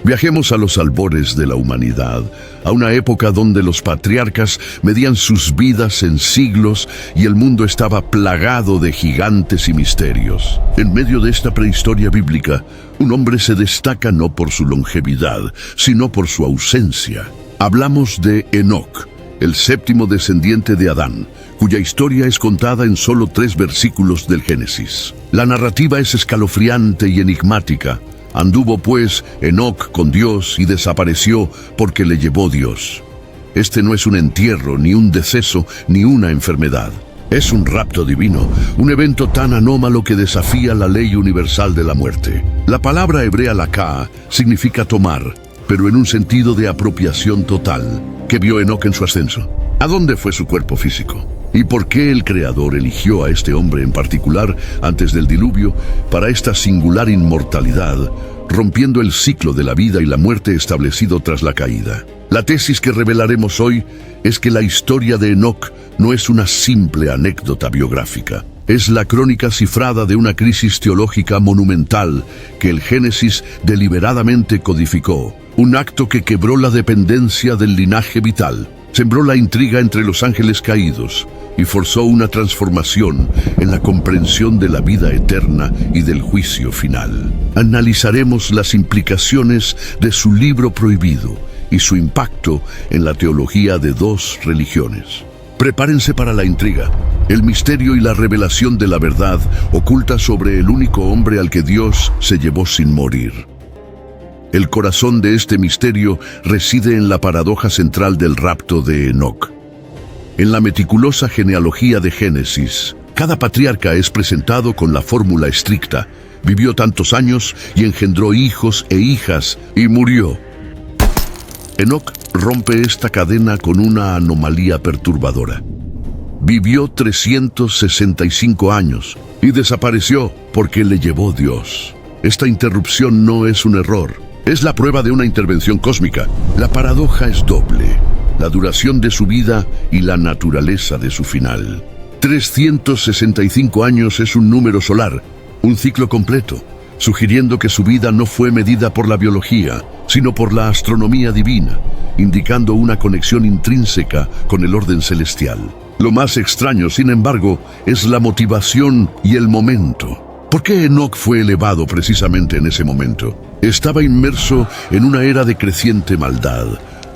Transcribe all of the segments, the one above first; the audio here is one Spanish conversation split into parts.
Viajemos a los albores de la humanidad, a una época donde los patriarcas medían sus vidas en siglos y el mundo estaba plagado de gigantes y misterios. En medio de esta prehistoria bíblica, un hombre se destaca no por su longevidad, sino por su ausencia. Hablamos de Enoc, el séptimo descendiente de Adán, cuya historia es contada en solo 3 versículos del Génesis. La narrativa es escalofriante y enigmática. Anduvo pues Enoc con Dios y desapareció porque le llevó Dios. Este no es un entierro, ni un deceso, ni una enfermedad. Es un rapto divino, un evento tan anómalo que desafía la ley universal de la muerte. La palabra hebrea lakā significa tomar, pero en un sentido de apropiación total. ¿Qué vio Enoc en su ascenso? ¿A dónde fue su cuerpo físico? ¿Y por qué el Creador eligió a este hombre en particular antes del diluvio para esta singular inmortalidad, rompiendo el ciclo de la vida y la muerte establecido tras la caída? La tesis que revelaremos hoy es que la historia de Enoc no es una simple anécdota biográfica. Es la crónica cifrada de una crisis teológica monumental que el Génesis deliberadamente codificó, un acto que quebró la dependencia del linaje vital, sembró la intriga entre los ángeles caídos y forzó una transformación en la comprensión de la vida eterna y del juicio final. Analizaremos las implicaciones de su libro prohibido y su impacto en la teología de 2 religiones. Prepárense para la intriga, el misterio y la revelación de la verdad oculta sobre el único hombre al que Dios se llevó sin morir. El corazón de este misterio reside en la paradoja central del rapto de Enoc. En la meticulosa genealogía de Génesis, cada patriarca es presentado con la fórmula estricta: vivió tantos años y engendró hijos e hijas y murió. Enoc rompe esta cadena con una anomalía perturbadora. Vivió 365 años y desapareció porque le llevó Dios. Esta interrupción no es un error, es la prueba de una intervención cósmica. La paradoja es doble: la duración de su vida y la naturaleza de su final. 365 años es un número solar, un ciclo completo, sugiriendo que su vida no fue medida por la biología, sino por la astronomía divina, indicando una conexión intrínseca con el orden celestial. Lo más extraño, sin embargo, es la motivación y el momento. ¿Por qué Enoc fue elevado precisamente en ese momento? Estaba inmerso en una era de creciente maldad,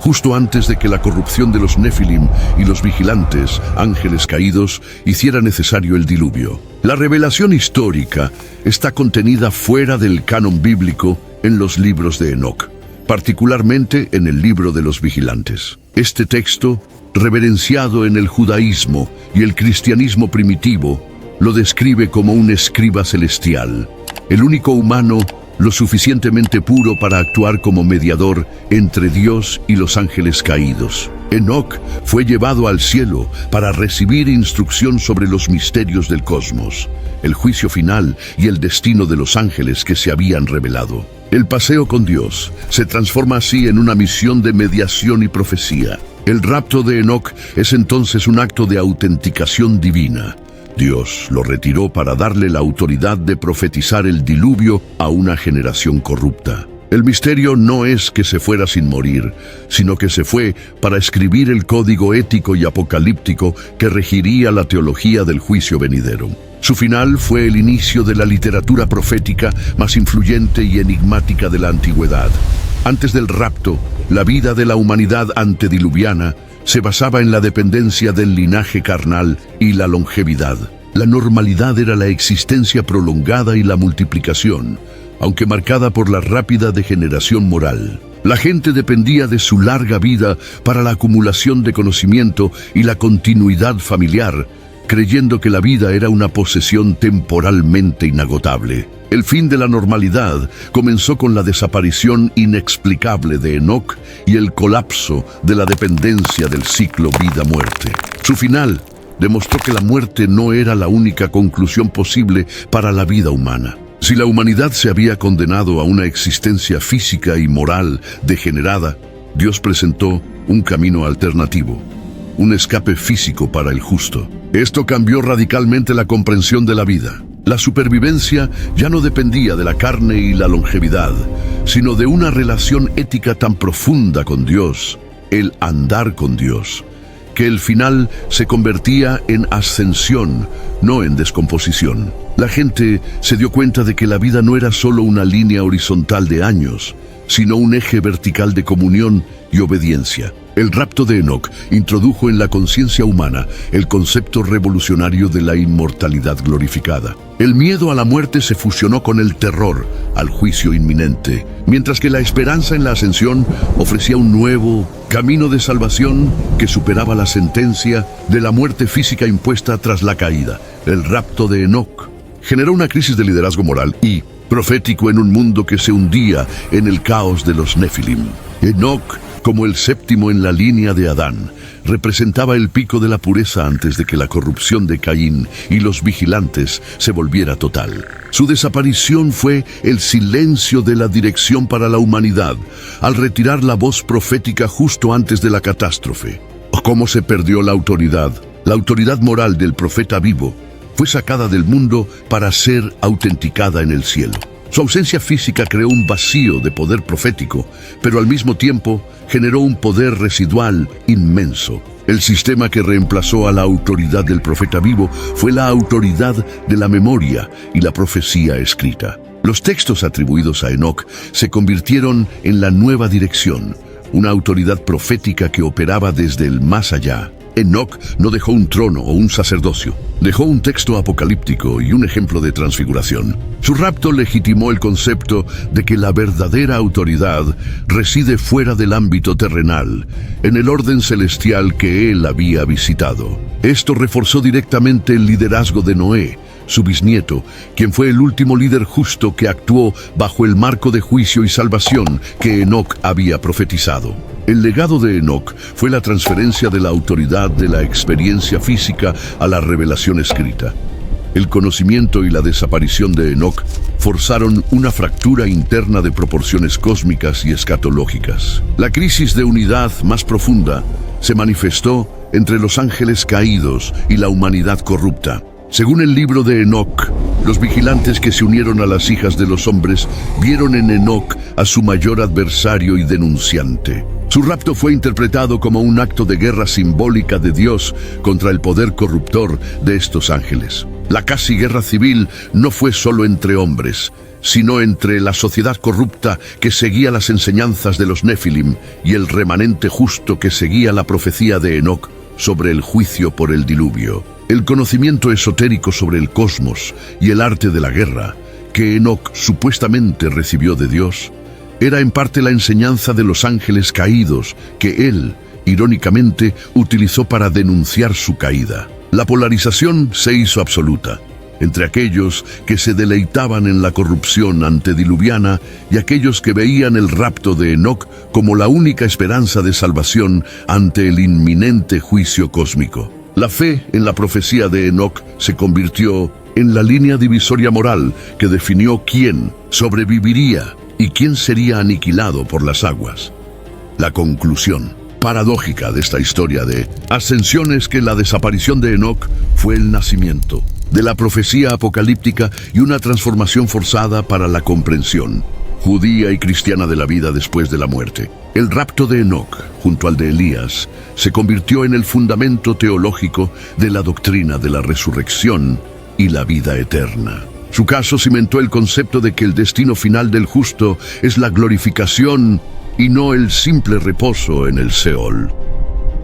justo antes de que la corrupción de los Nefilim y los vigilantes, ángeles caídos, hiciera necesario el diluvio. La revelación histórica está contenida fuera del canon bíblico en los libros de Enoc, particularmente en el libro de los vigilantes. Este texto, reverenciado en el judaísmo y el cristianismo primitivo, lo describe como un escriba celestial, el único humano lo suficientemente puro para actuar como mediador entre Dios y los ángeles caídos. Enoc fue llevado al cielo para recibir instrucción sobre los misterios del cosmos, el juicio final y el destino de los ángeles que se habían revelado. El paseo con Dios se transforma así en una misión de mediación y profecía. El rapto de Enoc es entonces un acto de autenticación divina. Dios lo retiró para darle la autoridad de profetizar el diluvio a una generación corrupta. El misterio no es que se fuera sin morir, sino que se fue para escribir el código ético y apocalíptico que regiría la teología del juicio venidero. Su final fue el inicio de la literatura profética más influyente y enigmática de la antigüedad. Antes del rapto, la vida de la humanidad antediluviana se basaba en la dependencia del linaje carnal y la longevidad. La normalidad era la existencia prolongada y la multiplicación, aunque marcada por la rápida degeneración moral. La gente dependía de su larga vida para la acumulación de conocimiento y la continuidad familiar, creyendo que la vida era una posesión temporalmente inagotable. El fin de la normalidad comenzó con la desaparición inexplicable de Enoc y el colapso de la dependencia del ciclo vida-muerte. Su final demostró que la muerte no era la única conclusión posible para la vida humana. Si la humanidad se había condenado a una existencia física y moral degenerada, Dios presentó un camino alternativo, un escape físico para el justo. Esto cambió radicalmente la comprensión de la vida. La supervivencia ya no dependía de la carne y la longevidad, sino de una relación ética tan profunda con Dios, el andar con Dios, que el final se convertía en ascensión, no en descomposición. La gente se dio cuenta de que la vida no era solo una línea horizontal de años, sino un eje vertical de comunión y obediencia. El rapto de Enoc introdujo en la conciencia humana el concepto revolucionario de la inmortalidad glorificada. El miedo a la muerte se fusionó con el terror al juicio inminente, mientras que la esperanza en la ascensión ofrecía un nuevo camino de salvación que superaba la sentencia de la muerte física impuesta tras la caída. El rapto de Enoc generó una crisis de liderazgo moral y profético en un mundo que se hundía en el caos de los Nefilim. Enoc, como el séptimo en la línea de Adán, representaba el pico de la pureza antes de que la corrupción de Caín y los vigilantes se volviera total. Su desaparición fue el silencio de la dirección para la humanidad, al retirar la voz profética justo antes de la catástrofe. ¿Cómo se perdió la autoridad? La autoridad moral del profeta vivo fue sacada del mundo para ser autenticada en el cielo. Su ausencia física creó un vacío de poder profético, pero al mismo tiempo generó un poder residual inmenso. El sistema que reemplazó a la autoridad del profeta vivo fue la autoridad de la memoria y la profecía escrita. Los textos atribuidos a Enoc se convirtieron en la nueva dirección, una autoridad profética que operaba desde el más allá. Enoc no dejó un trono o un sacerdocio, dejó un texto apocalíptico y un ejemplo de transfiguración. Su rapto legitimó el concepto de que la verdadera autoridad reside fuera del ámbito terrenal, en el orden celestial que él había visitado. Esto reforzó directamente el liderazgo de Noé, su bisnieto, quien fue el último líder justo que actuó bajo el marco de juicio y salvación que Enoc había profetizado. El legado de Enoc fue la transferencia de la autoridad de la experiencia física a la revelación escrita. El conocimiento y la desaparición de Enoc forzaron una fractura interna de proporciones cósmicas y escatológicas. La crisis de unidad más profunda se manifestó entre los ángeles caídos y la humanidad corrupta. Según el libro de Enoc, los vigilantes que se unieron a las hijas de los hombres vieron en Enoc a su mayor adversario y denunciante. Su rapto fue interpretado como un acto de guerra simbólica de Dios contra el poder corruptor de estos ángeles. La casi guerra civil no fue solo entre hombres, sino entre la sociedad corrupta que seguía las enseñanzas de los Nefilim y el remanente justo que seguía la profecía de Enoc sobre el juicio por el diluvio. El conocimiento esotérico sobre el cosmos y el arte de la guerra, que Enoc supuestamente recibió de Dios, era en parte la enseñanza de los ángeles caídos que él, irónicamente, utilizó para denunciar su caída. La polarización se hizo absoluta entre aquellos que se deleitaban en la corrupción antediluviana y aquellos que veían el rapto de Enoc como la única esperanza de salvación ante el inminente juicio cósmico. La fe en la profecía de Enoc se convirtió en la línea divisoria moral que definió quién sobreviviría y quién sería aniquilado por las aguas. La conclusión paradójica de esta historia de ascensión es que la desaparición de Enoc fue el nacimiento de la profecía apocalíptica y una transformación forzada para la comprensión judía y cristiana de la vida después de la muerte. El rapto de Enoc, junto al de Elías, se convirtió en el fundamento teológico de la doctrina de la resurrección y la vida eterna. Su caso cimentó el concepto de que el destino final del justo es la glorificación y no el simple reposo en el Seol.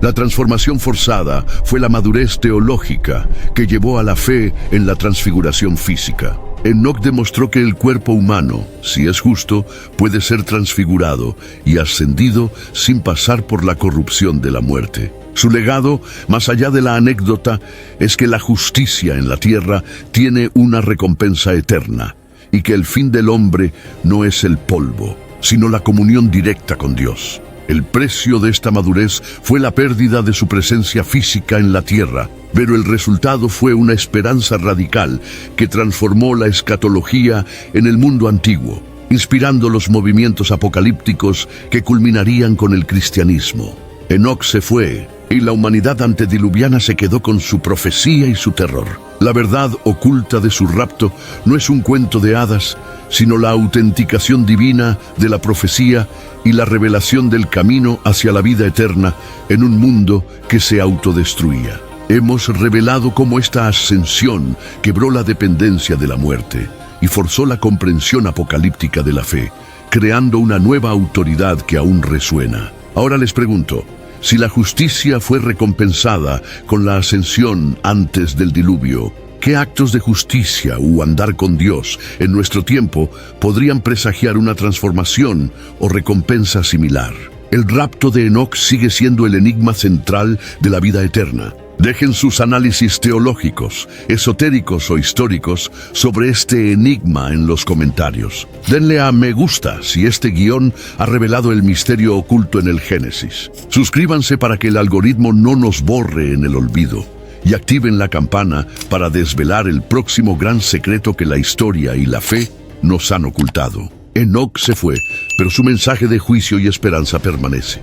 La transformación forzada fue la madurez teológica que llevó a la fe en la transfiguración física. Enoc demostró que el cuerpo humano, si es justo, puede ser transfigurado y ascendido sin pasar por la corrupción de la muerte. Su legado, más allá de la anécdota, es que la justicia en la tierra tiene una recompensa eterna y que el fin del hombre no es el polvo, sino la comunión directa con Dios. El precio de esta madurez fue la pérdida de su presencia física en la tierra, pero el resultado fue una esperanza radical que transformó la escatología en el mundo antiguo, inspirando los movimientos apocalípticos que culminarían con el cristianismo. Enoc se fue, y la humanidad antediluviana se quedó con su profecía y su terror. La verdad oculta de su rapto no es un cuento de hadas, sino la autenticación divina de la profecía y la revelación del camino hacia la vida eterna en un mundo que se autodestruía. Hemos revelado cómo esta ascensión quebró la dependencia de la muerte y forzó la comprensión apocalíptica de la fe, creando una nueva autoridad que aún resuena. Ahora les pregunto, si la justicia fue recompensada con la ascensión antes del diluvio, ¿qué actos de justicia u andar con Dios en nuestro tiempo podrían presagiar una transformación o recompensa similar? El rapto de Enoc sigue siendo el enigma central de la vida eterna. Dejen sus análisis teológicos, esotéricos o históricos sobre este enigma en los comentarios. Denle a me gusta si este guión ha revelado el misterio oculto en el Génesis. Suscríbanse para que el algoritmo no nos borre en el olvido. Y activen la campana para desvelar el próximo gran secreto que la historia y la fe nos han ocultado. Enoc se fue, pero su mensaje de juicio y esperanza permanece.